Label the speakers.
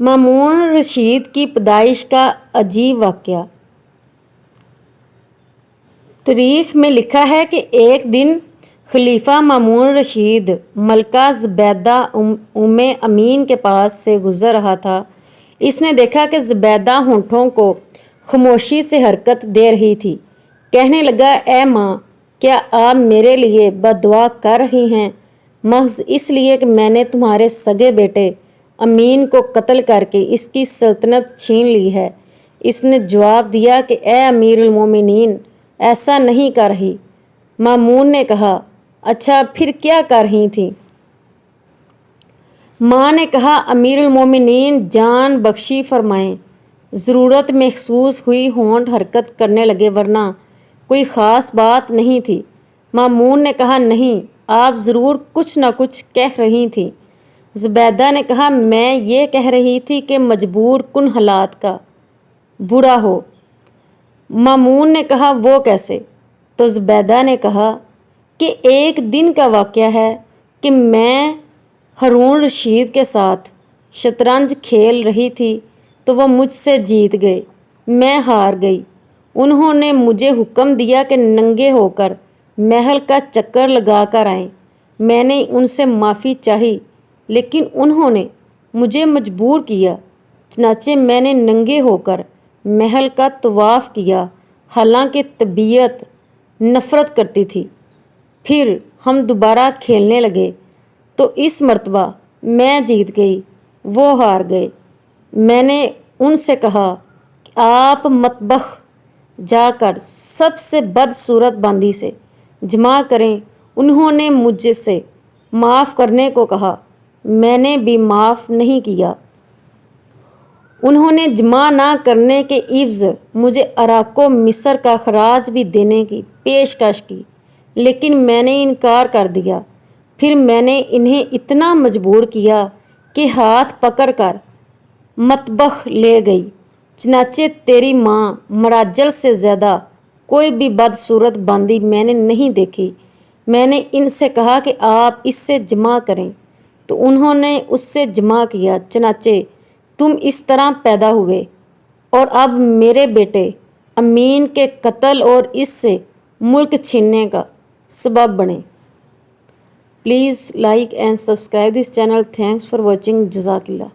Speaker 1: मामून रशीद की पैदाइश का अजीब वाक़या। तारीख़ में लिखा है कि एक दिन खलीफा मामून रशीद मलका ज़ुबैदा उम्मे अमीन के पास से गुज़र रहा था। इसने देखा कि ज़ुबैदा होंठों को खामोशी से हरकत दे रही थी। कहने लगा, ए माँ, क्या आप मेरे लिए बद्दुआ कर रही हैं महज इसलिए कि मैंने तुम्हारे सगे बेटे अमीन को कत्ल करके इसकी सल्तनत छीन ली है। इसने जवाब दिया कि ए अमीरुल मोमिनीन, ऐसा नहीं कर रही। मामून ने कहा, अच्छा फिर क्या कर रही थी? माँ ने कहा, अमीरुल मोमिनीन जान बख्शी फरमाएं। ज़रूरत महसूस हुई होंठ हरकत करने लगे, वरना कोई ख़ास बात नहीं थी। मामून ने कहा, नहीं, आप ज़रूर कुछ न कुछ कह रही थी। ज़ुबैदा ने कहा, मैं ये कह रही थी कि मजबूर कुन हालात का बुरा हो। मामून ने कहा, वो कैसे? तो ज़ुबैदा ने कहा कि एक दिन का वाक़या है कि मैं हारून रशीद के साथ शतरंज खेल रही थी तो वह मुझसे जीत गए। मैं हार गई। उन्होंने मुझे हुक्म दिया कि नंगे होकर महल का चक्कर लगा कर आएँ। मैंने उनसे माफ़ी चाही, लेकिन उन्होंने मुझे मजबूर किया। चनाचे मैंने नंगे होकर महल का तवाफ़ किया, हालांकि तबीयत नफ़रत करती थी। फिर हम दोबारा खेलने लगे तो इस मर्तबा मैं जीत गई, वो हार गए। मैंने उनसे कहा कि आप मतबख जाकर सबसे बदसूरत बांदी से जमा करें। उन्होंने मुझसे माफ़ करने को कहा। मैंने भी माफ़ नहीं किया। उन्होंने जमा ना करने के इव्ज़ मुझे अराको मिस्र का खराज भी देने की पेशकश की, लेकिन मैंने इनकार कर दिया। फिर मैंने इन्हें इतना मजबूर किया कि हाथ पकड़कर मतबख ले गई। चनाचे तेरी माँ मराजल से ज़्यादा कोई भी बदसूरत बांदी मैंने नहीं देखी। मैंने इनसे कहा कि आप इससे जमा करें, तो उन्होंने उससे जमा किया। चनाचे तुम इस तरह पैदा हुए और अब मेरे बेटे अमीन के कत्ल और इससे मुल्क छीनने का सबब बने। Please like and subscribe this channel. Thanks for watching. जज़ाकिल्लाह।